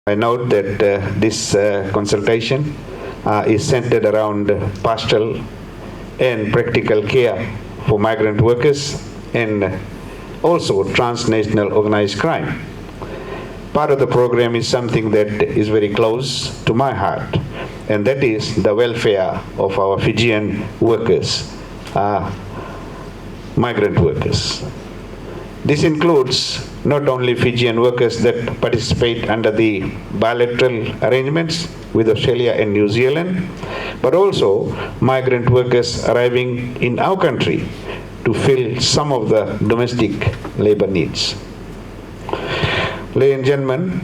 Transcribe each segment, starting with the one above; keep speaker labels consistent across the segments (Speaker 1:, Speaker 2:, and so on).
Speaker 1: I note that this consultation is centered around pastoral and practical care for migrant workers and also transnational organized crime. Part of the program is something that is very close to my heart, and that is the welfare of our Fijian workers, migrant workers. This includes not only Fijian workers that participate under the bilateral arrangements with Australia and New Zealand, but also migrant workers arriving in our country to fill some of the domestic labor needs. Ladies and gentlemen,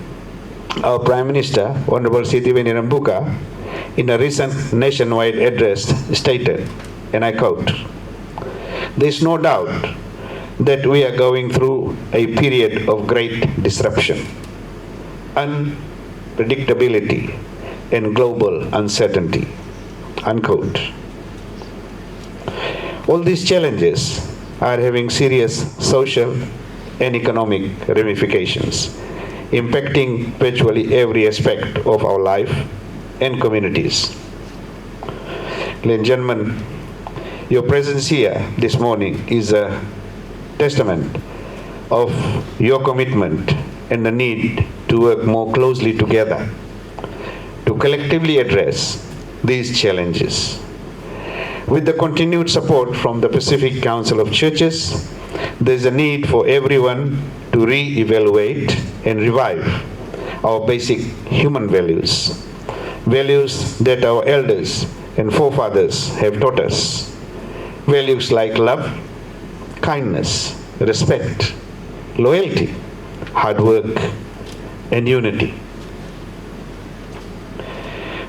Speaker 1: our Prime Minister, Honorable Sitiveni Rabuka, in a recent nationwide address stated, and I quote, "There is no doubt that we are going through a period of great disruption, unpredictability, and global uncertainty," unquote. All these challenges are having serious social and economic ramifications, impacting virtually every aspect of our life and communities. Ladies and gentlemen, your presence here this morning is a testament of your commitment and the need to work more closely together to collectively address these challenges. With the continued support from the Pacific Council of Churches, there is a need for everyone to re-evaluate and revive our basic human values, values that our elders and forefathers have taught us, values like love, kindness, respect, loyalty, hard work, and unity.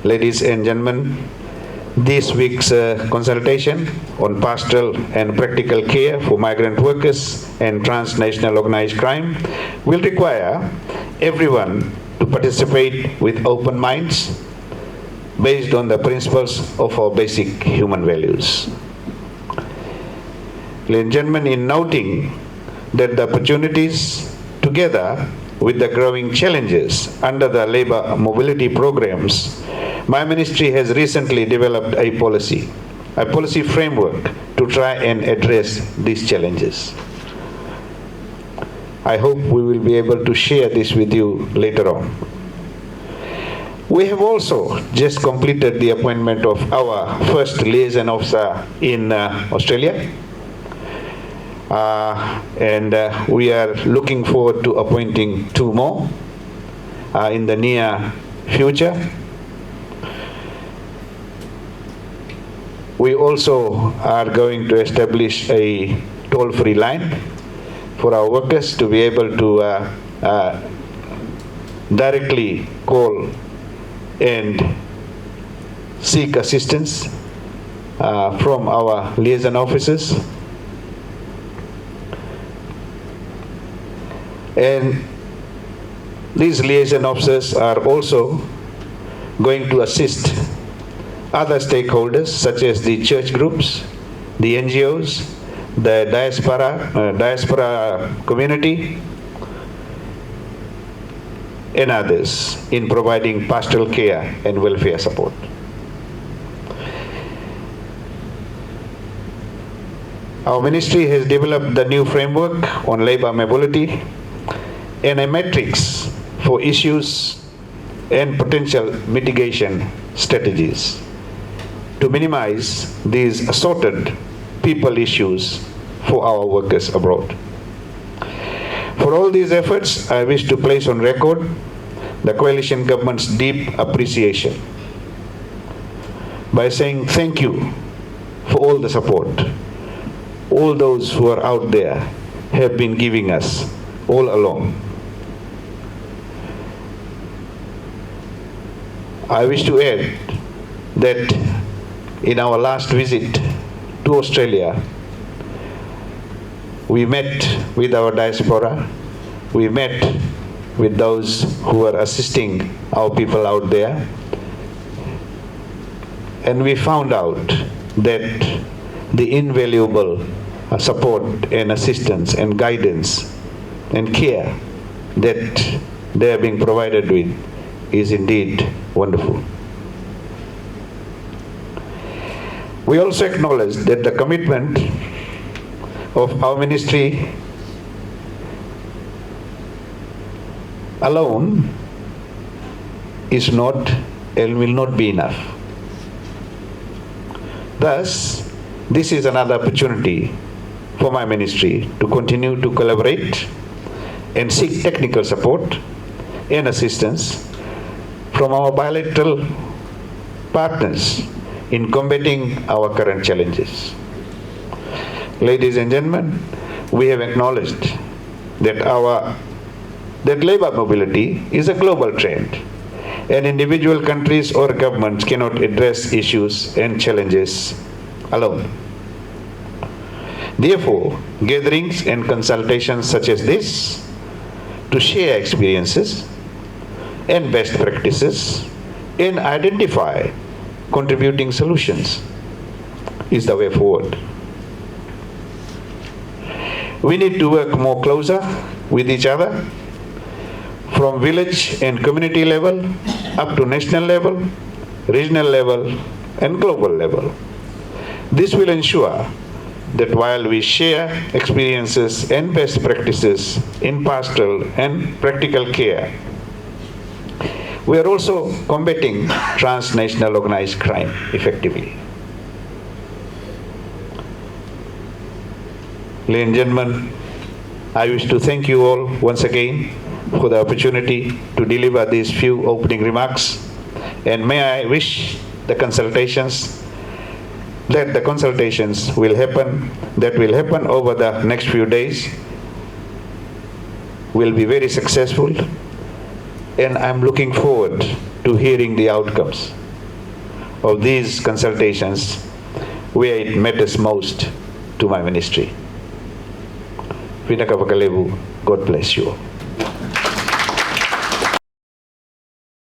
Speaker 1: Ladies and gentlemen, this week's consultation on pastoral and practical care for migrant workers and transnational organized crime will require everyone to participate with open minds based on the principles of our basic human values. Ladies and gentlemen, in noting that the opportunities, together with the growing challenges under the labor mobility programs, my ministry has recently developed a policy framework to try and address these challenges. I hope we will be able to share this with you later on. We have also just completed the appointment of our first liaison officer in Australia. And we are looking forward to appointing 2 more in the near future. We also are going to establish a toll-free line for our workers to be able to directly call and seek assistance from our liaison officers. And these liaison officers are also going to assist other stakeholders such as the church groups, the NGOs, the diaspora community, and others in providing pastoral care and welfare support. Our ministry has developed the new framework on labor mobility and a matrix for issues and potential mitigation strategies to minimize these assorted people issues for our workers abroad. For all these efforts, I wish to place on record the coalition government's deep appreciation by saying thank you for all the support all those who are out there have been giving us all along. I wish to add that in our last visit to Australia, we met with our diaspora, we met with those who are assisting our people out there, and we found out that the invaluable support and assistance and guidance and care that they are being provided with is indeed wonderful. We also acknowledge that the commitment of our ministry alone is not and will not be enough. Thus, this is another opportunity for my ministry to continue to collaborate and seek technical support and assistance from our bilateral partners in combating our current challenges. Ladies and gentlemen, we have acknowledged that labor mobility is a global trend, and individual countries or governments cannot address issues and challenges alone. Therefore, gatherings and consultations such as this to share experiences and best practices and identify contributing solutions is the way forward. We need to work more closer with each other from village and community level up to national level, regional level, and global level. This will ensure that while we share experiences and best practices in pastoral and practical care, we are also combating transnational organized crime effectively. Ladies and gentlemen, I wish to thank you all once again for the opportunity to deliver these few opening remarks, and may I wish that the consultations will happen over the next few days will be very successful, and I'm looking forward to hearing the outcomes of these consultations where it matters most to my ministry. God bless you all.